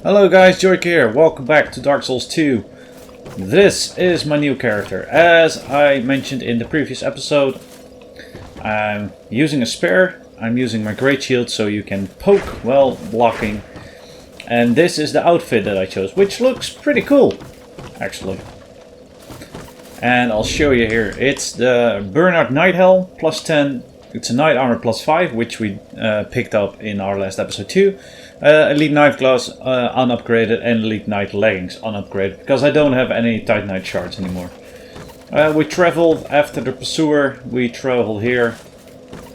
Hello guys, Joik here. Welcome back to Dark Souls 2. This is my new character. As I mentioned in the previous episode, I'm using a spear. I'm using my great shield so you can poke while blocking. And this is the outfit that I chose, which looks pretty cool, actually. And I'll show you here. It's the Burnout Night Hell plus 10. It's a Knight Armor plus 5, which we picked up in our last episode too. Elite Knife Gloves unupgraded and Elite Knight Leggings unupgraded, because I don't have any Titanite shards anymore. We traveled after the Pursuer. We traveled here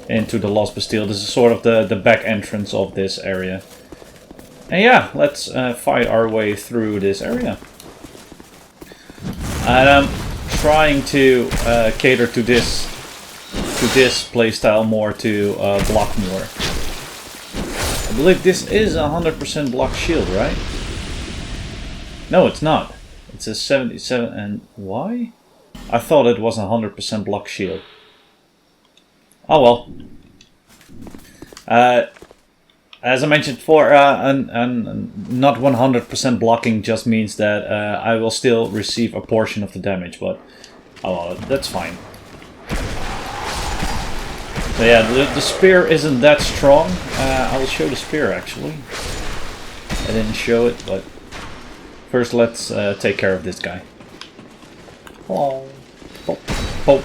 into the Lost Bastille. This is sort of the back entrance of this area. And yeah, let's fight our way through this area. And I'm trying to cater to this playstyle more, to block more. I believe this is a 100% block shield, right? No, it's not. It's a 77, and why? I thought it was a 100% block shield. Oh well. As I mentioned before, not 100% blocking just means that I will still receive a portion of the damage, but oh well, that's fine. So yeah, the spear isn't that strong. I will show the spear actually. I didn't show it, but first let's take care of this guy. Oh, poke, poke.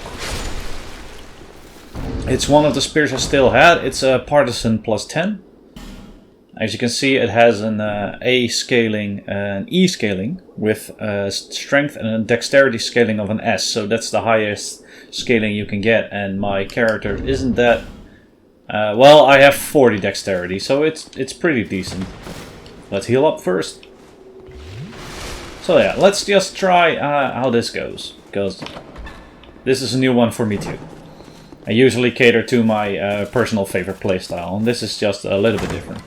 It's one of the spears I still had. It's a partisan plus 10. As you can see, it has an A scaling, an E scaling with strength and a dexterity scaling of an S. So that's the highest scaling you can get, and my character isn't that well. I have 40 dexterity, so it's pretty decent. Let's heal up first. So yeah, let's just try how this goes, because this is a new one for me too. I usually cater to my personal favorite playstyle, and this is just a little bit different.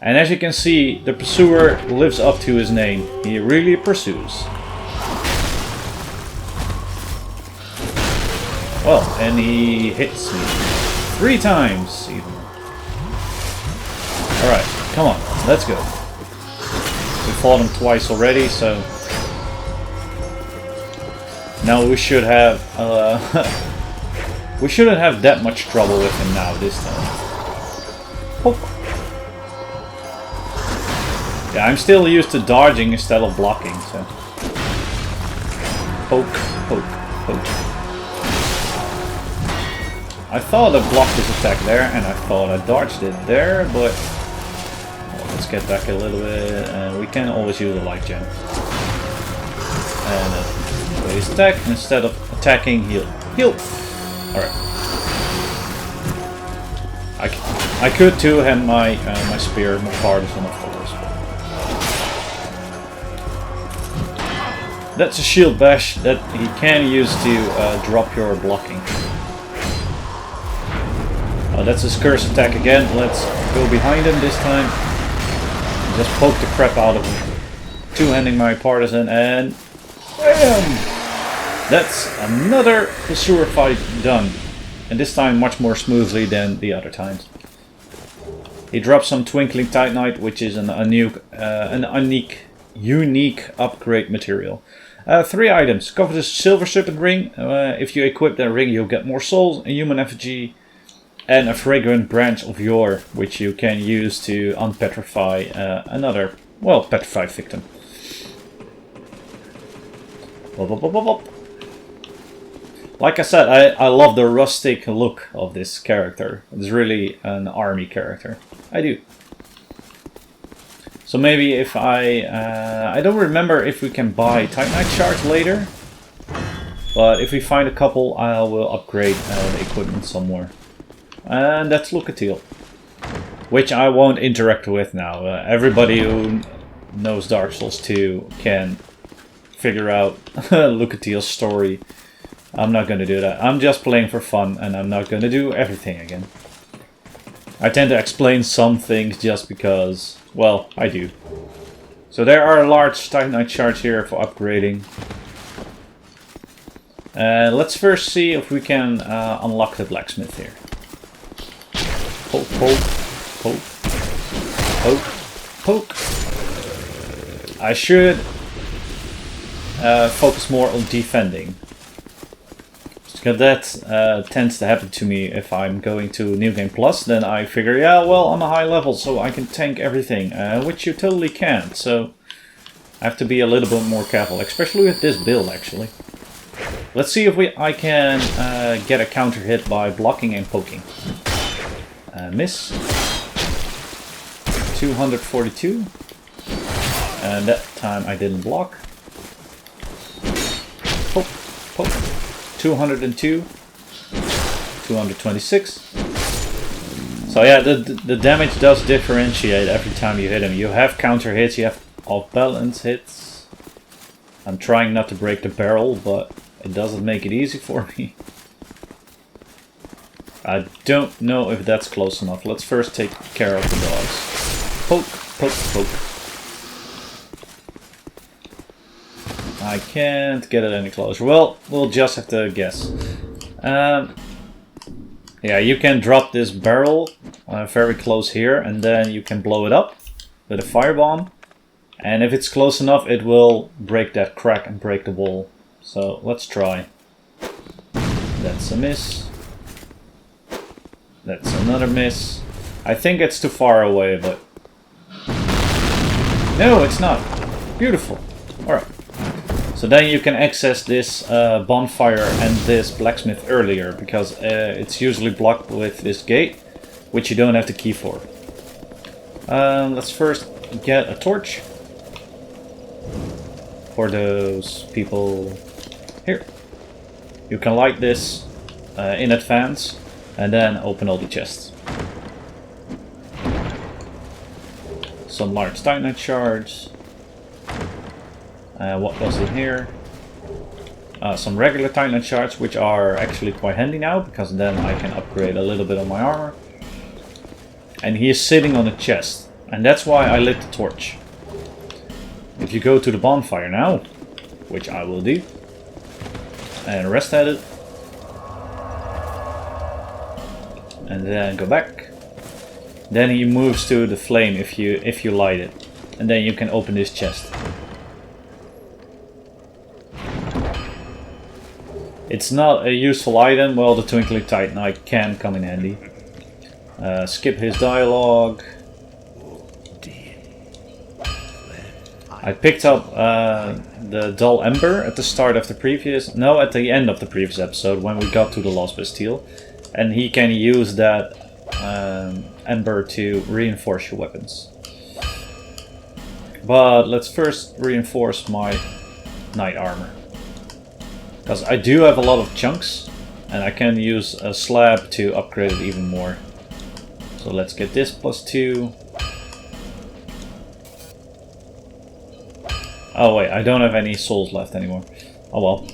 And as you can see, the Pursuer lives up to his name. He really pursues. Well, and he hits me 3 times even. Alright, come on, let's go. We fought him twice already, so now we should have we shouldn't have that much trouble with him now this time. Poke. Yeah, I'm still used to dodging instead of blocking, so poke, poke, poke. I thought I blocked his attack there, and I thought I dodged it there, but well, let's get back a little bit, and we can always use a light gem. And base attack, instead of attacking, heal. Heal! Alright. I could two-hand my spear, my partisan, of course. That's a shield bash that he can use to drop your blocking. That's his curse attack again. Let's go behind him this time. Just poke the crap out of him. Two-handing my partisan, and bam! That's another Pursuer fight done. And this time much more smoothly than the other times. He drops some Twinkling Titanite, which is an unique upgrade material. 3 items. Covetous Silver Serpent Ring. If you equip that ring, you'll get more souls, a human effigy, and a fragrant branch of yore, which you can use to unpetrify another, well, petrified victim. Like I said, I love the rustic look of this character. It's really an army character. I do. So maybe if I don't remember if we can buy Titanite shards later, but if we find a couple, I will upgrade the equipment somewhere. And that's Lucatiel, which I won't interact with now. Everybody who knows Dark Souls 2 can figure out Lucatiel's story. I'm not going to do that. I'm just playing for fun, and I'm not going to do everything again. I tend to explain some things just because, well, I do. So there are large Titanite shards here for upgrading. Let's first see if we can unlock the blacksmith here. Poke, poke, poke, poke, poke. I should focus more on defending. Because that tends to happen to me if I'm going to New Game Plus. Then I figure, yeah, well, I'm a high level, so I can tank everything. Which you totally can't. So I have to be a little bit more careful. Especially with this build, actually. Let's see if I can get a counter hit by blocking and poking. Miss. 242. And that time I didn't block. Poke, poke. 202. 226. So yeah, the damage does differentiate every time you hit him. You have counter hits, you have off balance hits. I'm trying not to break the barrel, but it doesn't make it easy for me. I don't know if that's close enough. Let's first take care of the dogs. Poke, poke, poke. I can't get it any closer. Well, we'll just have to guess. Yeah, you can drop this barrel very close here, and then you can blow it up with a firebomb. And if it's close enough, it will break that crack and break the wall. So let's try. That's a miss. That's another miss. I think it's too far away, but... No, it's not. Beautiful. Alright. So then you can access this bonfire and this blacksmith earlier, because it's usually blocked with this gate, which you don't have the key for. Let's first get a torch for those people here. You can light this in advance and then open all the chests. Some large Titanite shards. What was in here? Some regular Titanite shards, which are actually quite handy now, because then I can upgrade a little bit of my armor. And he is sitting on a chest, and that's why I lit the torch. If you go to the bonfire now, which I will do, and rest at it, and then go back, then he moves to the flame if you light it, and then you can open this chest. It's not a useful item. Well, the Twinkling Titanite can come in handy. Skip his dialogue. I picked up the dull ember at the start of the previous... No, at the end of the previous episode when we got to the Lost Bastille. And he can use that ember to reinforce your weapons. But let's first reinforce my knight armor. Because I do have a lot of chunks, and I can use a slab to upgrade it even more. So let's get this +2. Oh wait, I don't have any souls left anymore. Oh well.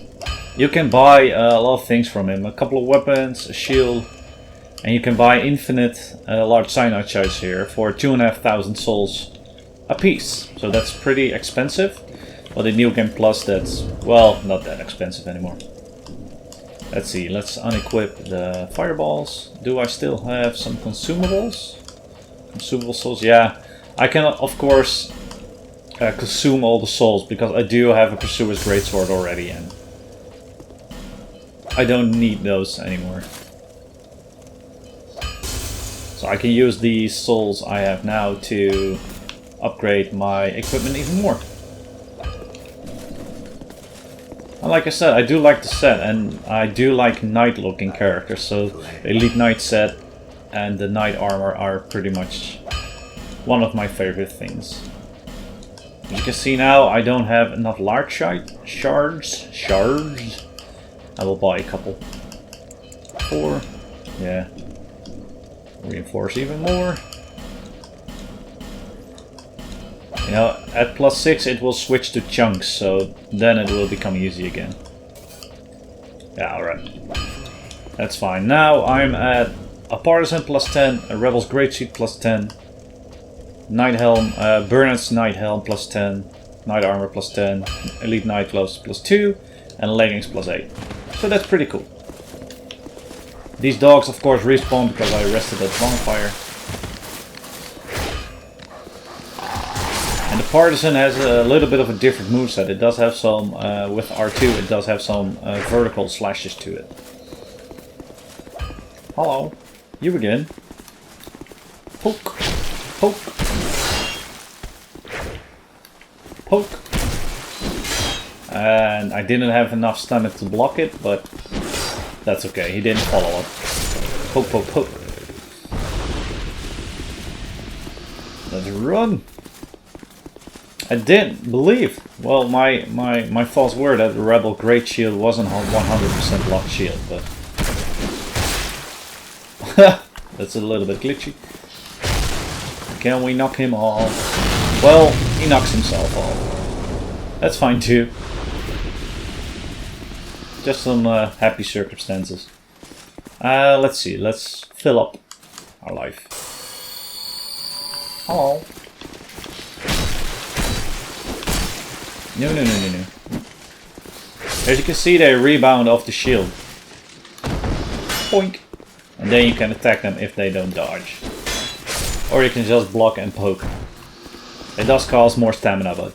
You can buy a lot of things from him. A couple of weapons, a shield, and you can buy infinite large cyanide shards here for 2,500 souls a piece. So that's pretty expensive. But in New Game Plus, that's, well, not that expensive anymore. Let's see, let's unequip the fireballs. Do I still have some consumables? Consumable souls, yeah. I can, of course, consume all the souls, because I do have a Pursuer's Greatsword already, and I don't need those anymore. So I can use these souls I have now to upgrade my equipment even more. And like I said, I do like the set, and I do like knight looking characters, so the Elite Knight set and the knight armor are pretty much one of my favorite things. As you can see now, I don't have enough large shards. I will buy a couple. 4, yeah. Reinforce even more. You know, at +6 it will switch to chunks, so then it will become easy again. Yeah, alright. That's fine. Now I'm at a Partisan +10, a Rebel's Great Suit +10, Knight Helm, Bernard's Knight Helm +10, Knight Armor +10, Elite Knight Gloves +2, and Leggings +8. So that's pretty cool. These dogs of course respawn because I rested at bonfire. And the The Partisan has a little bit of a different moveset. It does have some, with R2, it does have some vertical slashes to it. Hello, you again. Poke, poke, poke. And I didn't have enough stamina to block it, but that's okay. He didn't follow up. Poke, poke, poke. Let's run. I didn't believe. Well, my thoughts were that the Rebel Great Shield wasn't 100% blocked shield, but that's a little bit glitchy. Can we knock him off? Well, he knocks himself off. That's fine too. Just some happy circumstances. Let's see. Let's fill up our life. Hello. No, no, no, no, no. As you can see, they rebound off the shield. Boink. And then you can attack them if they don't dodge. Or you can just block and poke. It does cost more stamina, but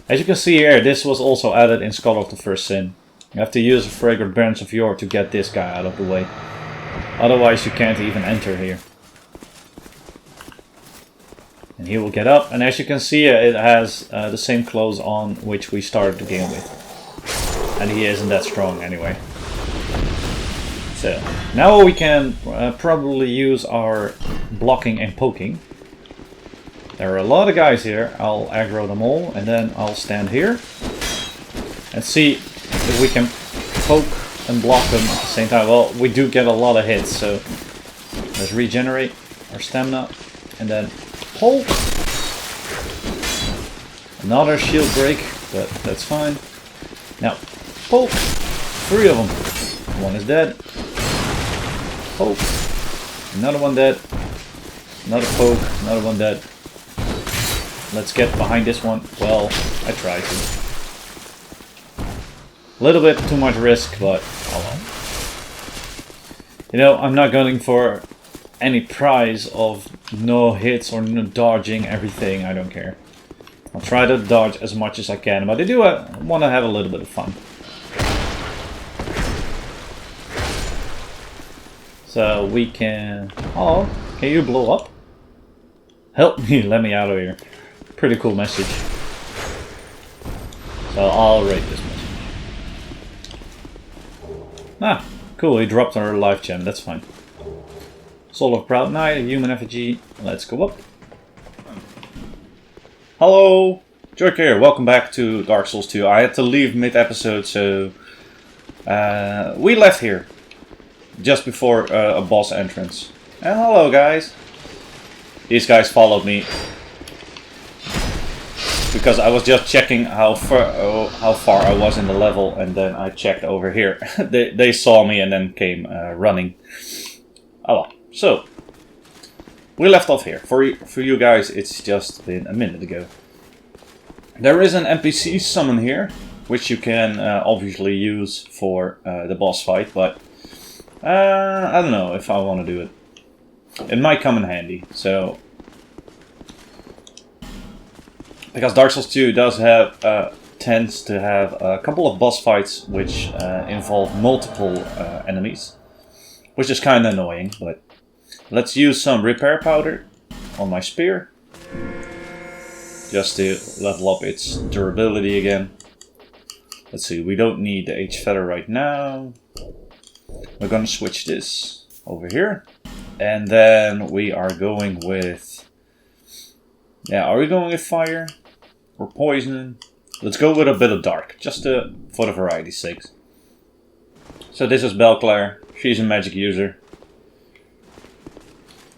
as you can see here, this was also added in Scholar of the First Sin. You have to use a Fragrant Branch of Yore to get this guy out of the way. Otherwise you can't even enter here. And he will get up, and as you can see, it has the same clothes on which we started the game with. And he isn't that strong anyway. So, now we can probably use our blocking and poking. There are a lot of guys here. I'll aggro them all, and then I'll stand here. And see if we can poke and block them at the same time. Well, we do get a lot of hits, so let's regenerate our stamina, and then poke. Another shield break, but that's fine. Now, poke. 3 of them. One is dead. Poke. Another one dead. Another poke. Another one dead. Let's get behind this one. Well, I tried to. A little bit too much risk, but oh well. You know, I'm not going for any prize of no hits or no dodging everything. I don't care. I'll try to dodge as much as I can, but I do want to have a little bit of fun. So we can... Oh, can you blow up? Help me, let me out of here. Pretty cool message. So I'll rate this message. Ah, cool, he dropped our life gem, that's fine. Soul of Proud Knight, a human effigy. Let's go up. Hello! Joik here, welcome back to Dark Souls 2. I had to leave mid-episode, so... we left here. Just before a boss entrance. And hello guys! These guys followed me. Because I was just checking how far I was in the level, and then I checked over here. they saw me and then came running. Oh well. So, we left off here. For you guys, it's just been a minute ago. There is an NPC summon here, which you can obviously use for the boss fight, but I don't know if I want to do it. It might come in handy, so... Because Dark Souls 2 does have, tends to have a couple of boss fights which involve multiple enemies. Which is kind of annoying, but... Let's use some repair powder on my spear. Just to level up its durability again. Let's see, we don't need the H-Feather right now. We're gonna switch this over here. And then we are going with... Yeah, are we going with fire? Or poison? Let's go with a bit of dark, just for the variety's sake. So this is Belclair. She's a magic user.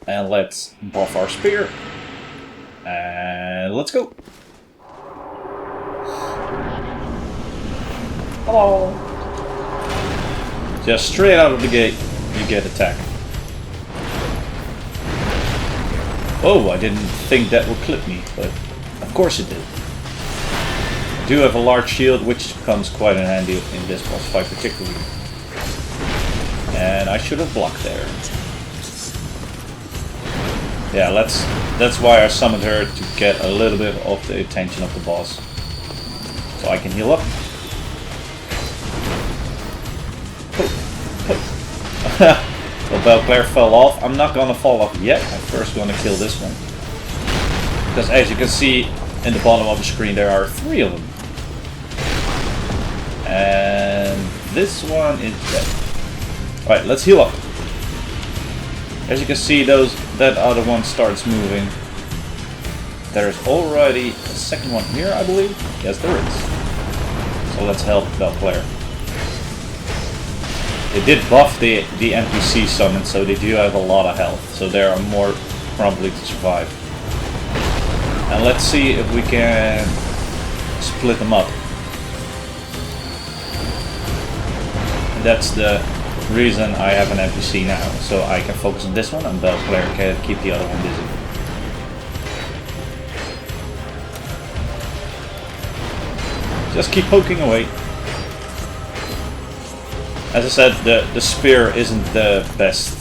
And let's buff our spear. And let's go. Hello. Just straight out of the gate, you get attacked. Oh, I didn't think that would clip me, but of course it did. I do have a large shield, which comes quite in handy in this boss fight particularly. And I should have blocked there. Yeah, that's why I summoned her, to get a little bit of the attention of the boss. So I can heal up. Well, Belclair fell off. I'm not gonna fall off yet. I'm first gonna kill this one. Because as you can see in the bottom of the screen, there are 3 of them. And this one is dead. Alright, let's heal up. As you can see, that other one starts moving. There's already a second one here, I believe. Yes, there is. So let's help Belclair. They did buff the NPC summon, so they do have a lot of health. So they are more probably to survive. And let's see if we can split them up. And that's the reason I have an NPC now, so I can focus on this one and Belclair can keep the other one busy. Just keep poking away. As I said, the spear isn't the best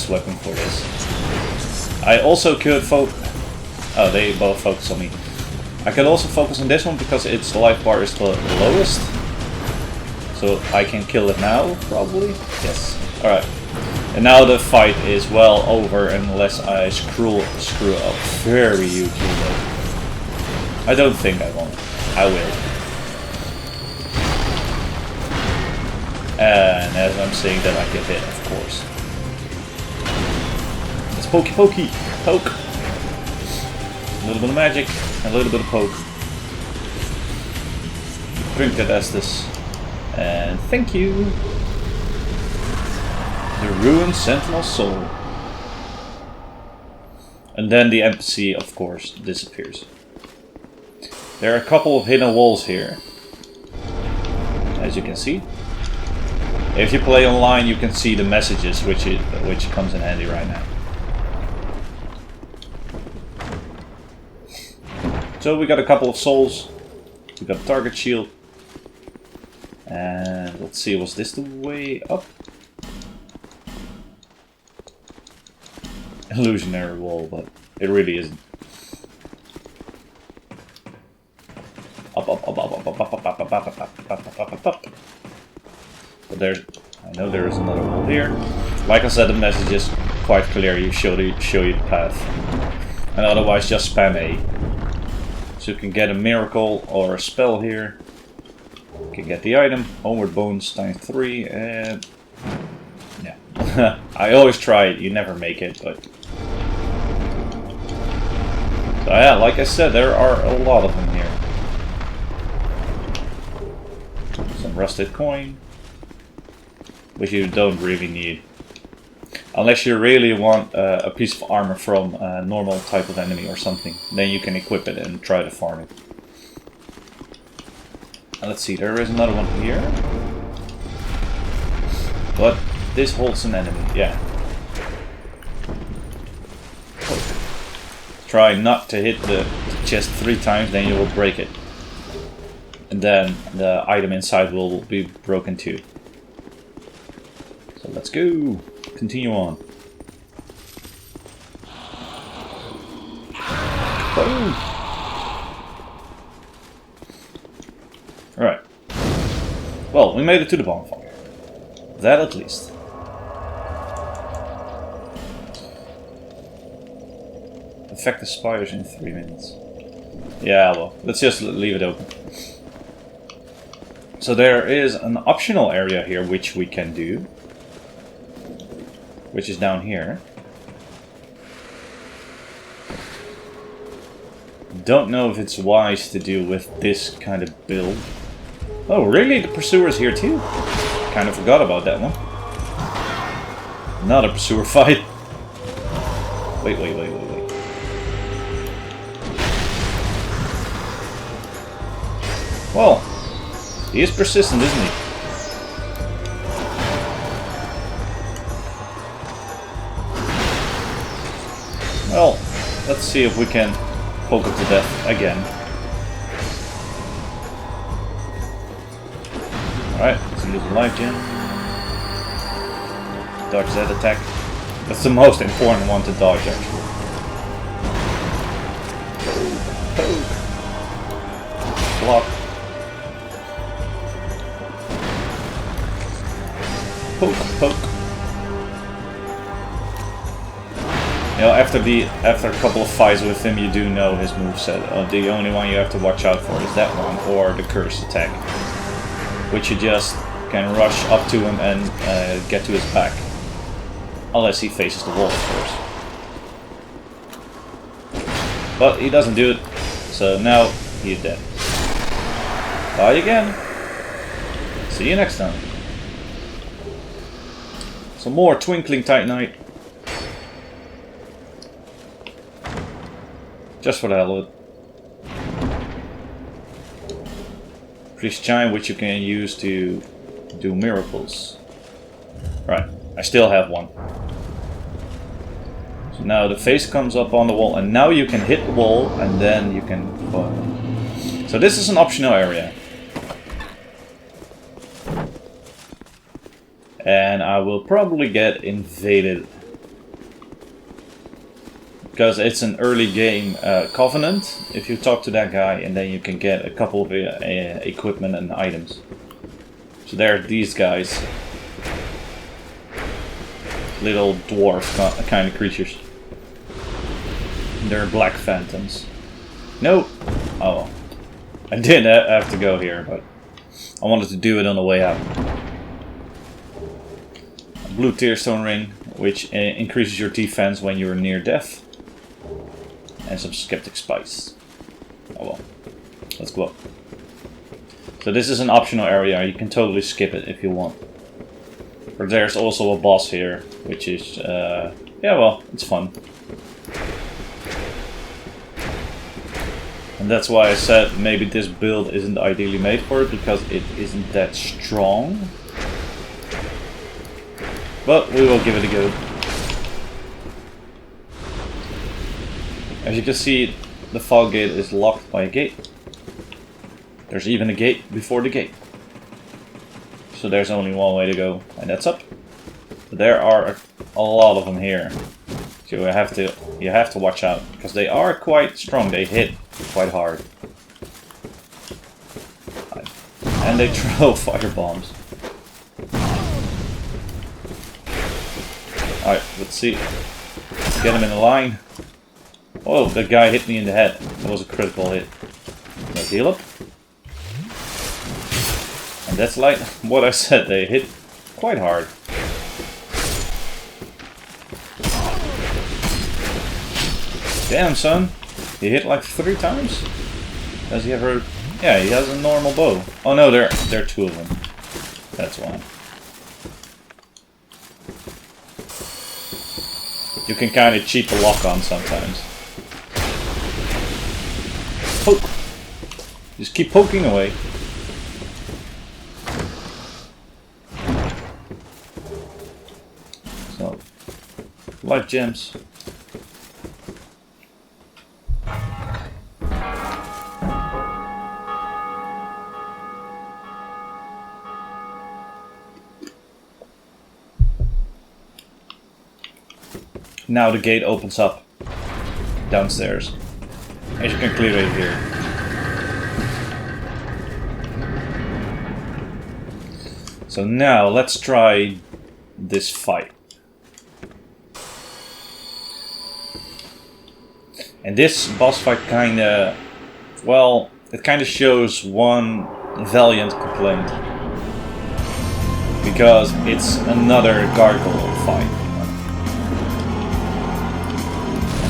weapon for this. I also could oh, they both focus on me. I could also focus on this one because its life bar is the lowest. So I can kill it now, probably? Yes. Alright. And now the fight is well over unless I screw up very hugely though. I don't think I won't. I will. And as I'm saying that, I get hit, of course. It's pokey pokey. Poke. A little bit of magic, a little bit of poke. Drink that Estus. And thank you. The ruined Sentinel soul. And then the NPC, of course, disappears. There are a couple of hidden walls here, as you can see. If you play online, you can see the messages, which comes in handy right now. So we got a couple of souls. We got a target shield. And let's see, was this the way up? Illusionary wall, but it really isn't. Up. But there's, I know there is another wall here. Like I said, the message is quite clear. You show you the path, and otherwise just spam A. So you can get a miracle or a spell here. You can get the item, Homeward Bones times 3, and yeah. I always try it. You never make it, but so yeah, like I said, there are a lot of them here. Some rusted coin, which you don't really need. Unless you really want a piece of armor from a normal type of enemy or something. Then you can equip it and try to farm it. And let's see, there is another one here. But this holds an enemy, yeah. Try not to hit the chest 3 times, then you will break it. And then the item inside will be broken too. So let's go. Continue on. Boom. Alright. Well, we made it to the bonfire. That at least. Affect the spires in 3 minutes. Yeah, well, let's just leave it open. So there is an optional area here which we can do. Which is down here. Don't know if it's wise to do with this kind of build. Oh, really? The Pursuer's here too? Kind of forgot about that one. Not a Pursuer fight. Wait. Well, he is persistent, isn't he? Well, let's see if we can poke it to death again. Alright, let's use the life gem. Dark Z attack. That's the most important one to dodge, actually. Poke. Block. Poke, poke. You know, after a couple of fights with him, you do know his moveset. The only one you have to watch out for is that one, or the curse attack, which you just can rush up to him and get to his back, unless he faces the wall, of course. But he doesn't do it, so now he's dead. Bye again. See you next time. Some more Twinkling Titanite. Just for the hell of it. Priest Chime, which you can use to do miracles. Right, I still have one. So now the face comes up on the wall, and now you can hit the wall, and then you can... So this is an optional area. And I will probably get invaded. Because it's an early game covenant, if you talk to that guy, and then you can get a couple of equipment and items. So there are these guys. Little dwarf kind of creatures. They're black phantoms. No! Oh. I did have to go here, but I wanted to do it on the way out. A blue tearstone ring, which increases your defense when you're near death. And some skeptic spice. Oh well. Let's go up. So this is an optional area, you can totally skip it if you want. But there's also a boss here, which is, yeah well, it's fun. And that's why I said maybe this build isn't ideally made for it, because it isn't that strong. But we will give it a go. As you can see, the fog gate is locked by a gate. There's even a gate before the gate. So there's only one way to go, and that's up. But there are a lot of them here. So you have to watch out, because they are quite strong. They hit quite hard. And they throw fire bombs. Alright, let's see. Let's get him in the line. Oh, that guy hit me in the head. That was a critical hit. Let's heal up. And that's like what I said, they hit quite hard. Damn, son. He hit like 3 times? Does he ever... Yeah, he has a normal bow. Oh no, there are 2 of them. That's why. You can kind of cheat the lock on sometimes. Poke! Just keep poking away. So, life gems. Now the gate opens up downstairs, as you can clearly hear. So now let's try this fight. And this boss fight kinda, well, it kinda shows one valiant complaint. Because it's another gargoyle fight.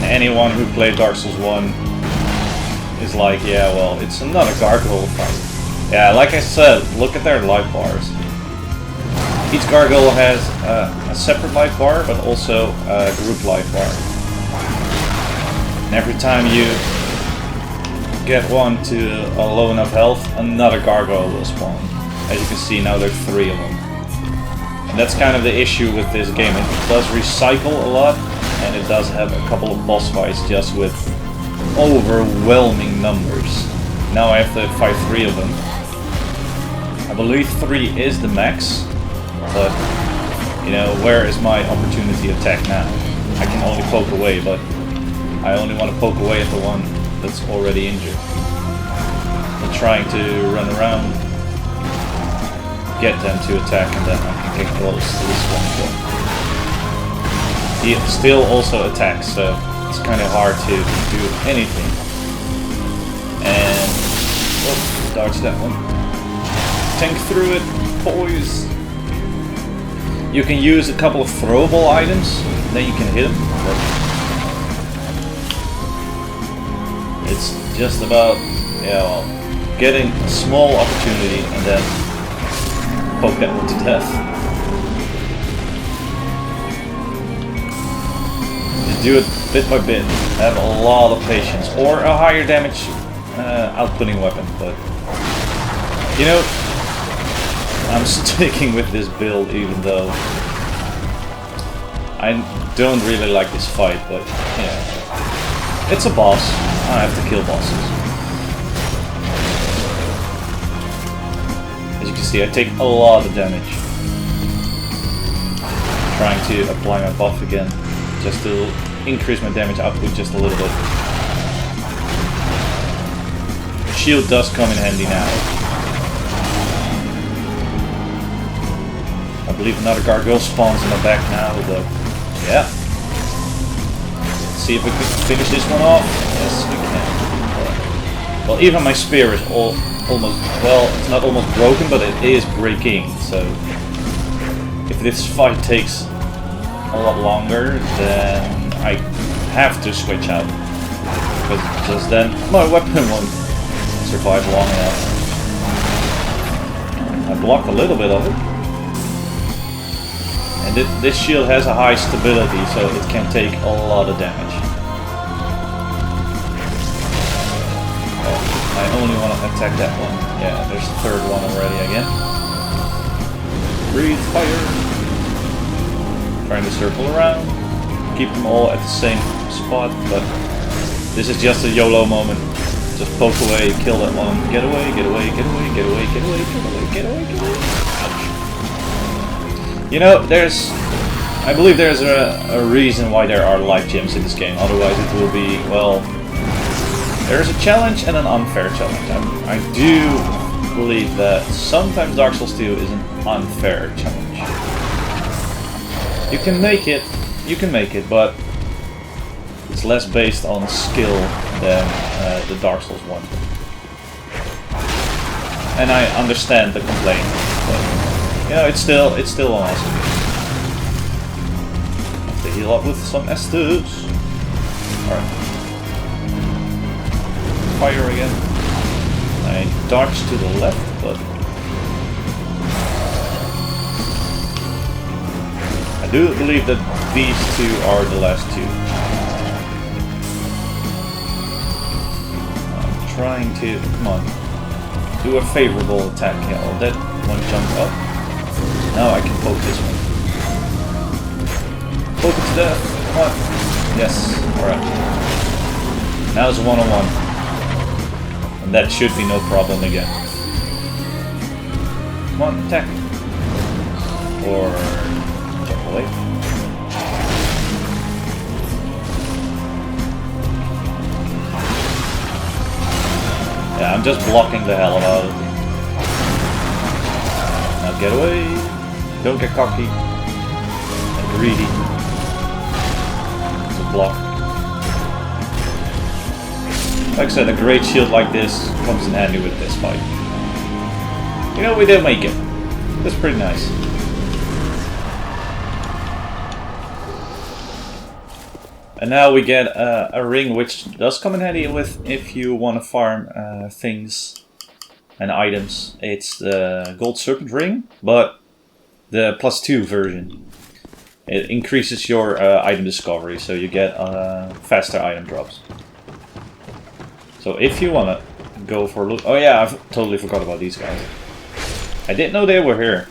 Anyone who played Dark Souls 1 is like, yeah, well, it's another gargoyle fight. Yeah, like I said, look at their life bars. Each gargoyle has a separate life bar, but also a group life bar. And every time you get one to a low enough health, another gargoyle will spawn. As you can see, now there are 3 of them. And that's kind of the issue with this game. It does recycle a lot. And it does have a couple of boss fights just with overwhelming numbers. Now I have to fight 3 of them. I believe 3 is the max, but You know, where is my opportunity attack now? I can only poke away, but I only want to poke away at the one that's already injured. I'm trying to run around, get them to attack, and then I can get close to this one. But he still also attacks, so it's kind of hard to do anything. And oh, dodge that one. Tank through it, boys. You can use a couple of throwable items, then you can hit them. But it's just about, yeah, well, getting a small opportunity and then poke that one to death. Just do it bit by bit. Have a lot of patience, or a higher damage outputting weapon. But you know, I'm sticking with this build even though I don't really like this fight, but yeah, it's a boss. I have to kill bosses. As you can see, I take a lot of damage. Trying to apply my buff again, just to increase my damage output just a little bit. The shield does come in handy now. I believe another gargoyle spawns in my back now, but yeah. Let's see if we can finish this one off. Yes, we can. Well, even my spear is almost, well, it's not almost broken, but it is breaking. So if this fight takes a lot longer, then I have to switch out. Because just then my weapon won't survive long enough. I blocked a little bit of it. And this shield has a high stability, so it can take a lot of damage. Oh, I only want to attack that one. Yeah, there's the third one already again. Breathe fire. Trying to circle around. Keep them all at the same spot, but this is just a YOLO moment. Just poke away, kill that one. Get away, get away, get away, get away, get away, get away, get away, get away. You know, I believe there's a reason why there are life gems in this game, otherwise it will be, well, there's a challenge and an unfair challenge. I do believe that sometimes Dark Souls 2 is an unfair challenge. You can make it, but it's less based on skill than the Dark Souls one. And I understand the complaint, but you know, it's still an awesome game. Have to heal up with some Estus. Alright. Fire again. I dodge to the left, but I do believe that these two are the last two. I'm trying to, come on, do a favorable attack. Yeah, well, that one jumped up. Now I can poke this one. Poke it to death. Come on. Yes. Alright. Now it's a one-on-one. And that should be no problem again. Come on, attack. Or jump away. Yeah, I'm just blocking the hell out of it. Now get away. Don't get cocky and greedy. It's a block. Like I said, a great shield like this comes in handy with this fight. You know, we did make it. That's pretty nice. And now we get a ring which does come in handy with if you want to farm things and items. It's the Gold Serpent Ring, but the +2 version. It increases your item discovery, so you get faster item drops. So if you wanna go for a look, oh yeah, I've totally forgot about these guys. I didn't know they were here.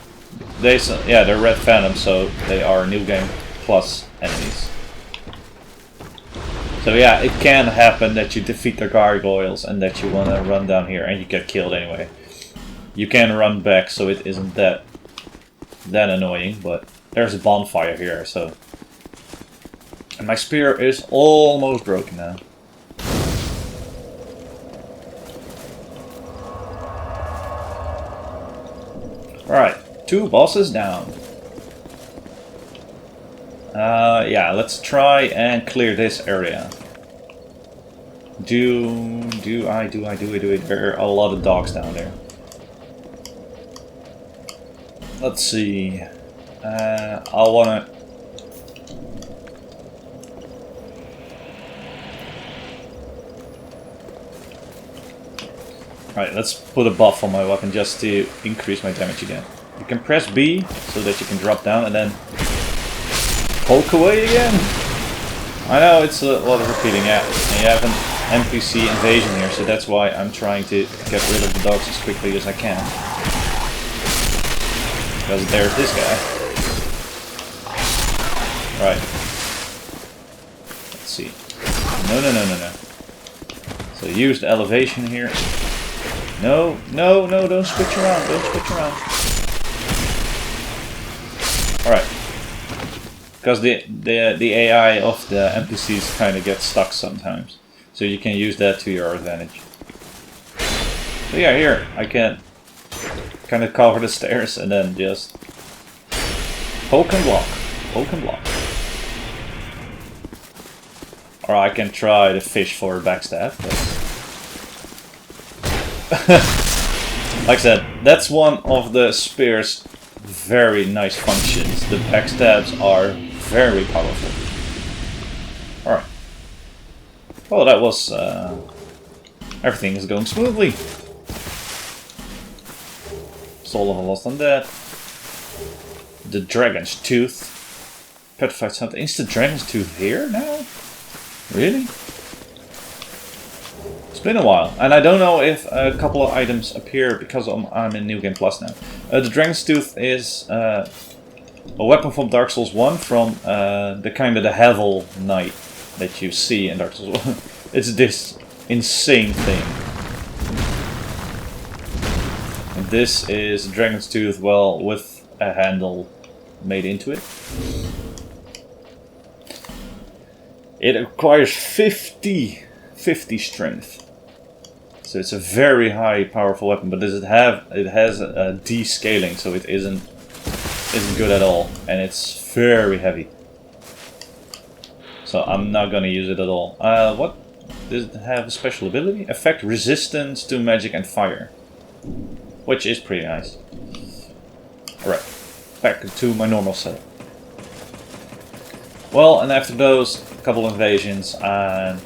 Yeah, they're Red Phantom, so they are New Game Plus enemies. So yeah, it can happen that you defeat the Gargoyles and that you wanna run down here and you get killed anyway. You can run back, so it isn't that annoying, but there's a bonfire here, so... And my spear is almost broken now. Alright, 2 bosses down. Yeah, let's try and clear this area. Do it. There are a lot of dogs down there. Let's see. I'll wanna... Alright, let's put a buff on my weapon just to increase my damage again. You can press B so that you can drop down and then poke away again. I know it's a lot of repeating, yeah. And you have an NPC invasion here, so that's why I'm trying to get rid of the dogs as quickly as I can. Because there's this guy. Right. Let's see. No. So use the elevation here. No, don't switch around, Alright. Because the AI of the NPCs kind of gets stuck sometimes. So you can use that to your advantage. So yeah, here, I can kind of cover the stairs and then just poke and block. Or I can try to fish for a backstab, but... Like I said, that's one of the spear's very nice functions. The backstabs are very powerful. Alright. Well, that was... everything is going smoothly. Soul level lost on that. The Dragon's Tooth. Petrified something. Is the Dragon's Tooth here now? Really? It's been a while, and I don't know if a couple of items appear because I'm in New Game Plus now. The Dragon's Tooth is a weapon from Dark Souls 1, from the kind of the Havel Knight that you see in Dark Souls 1. It's this insane thing. And this is Dragon's Tooth, well, with a handle made into it. It requires 50 strength. So it's a very high powerful weapon, but does it have? It has a descaling, so it isn't good at all, and it's very heavy. So I'm not gonna use it at all. What does it have? A special ability? Effect resistance to magic and fire, which is pretty nice. Alright, back to my normal setup. Well, and after those couple invasions and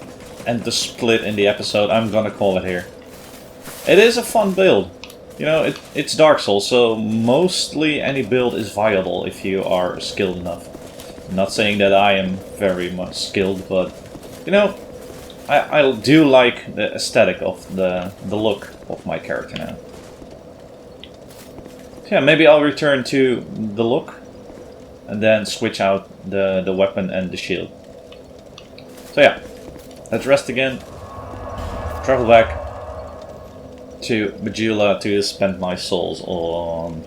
the split in the episode, I'm gonna call it here. It is a fun build. You know, it's Dark Souls, so mostly any build is viable if you are skilled enough. I'm not saying that I am very much skilled, but you know, I do like the aesthetic of the look of my character now. So yeah, maybe I'll return to the look and then switch out the weapon and the shield. So yeah, let's rest again, travel back to Bajula to spend my souls on,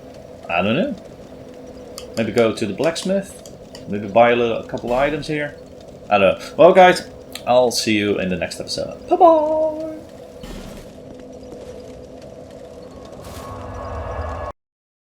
I don't know, maybe go to the blacksmith, maybe buy a couple items here, I don't know. Well guys, I'll see you in the next episode. Bye bye!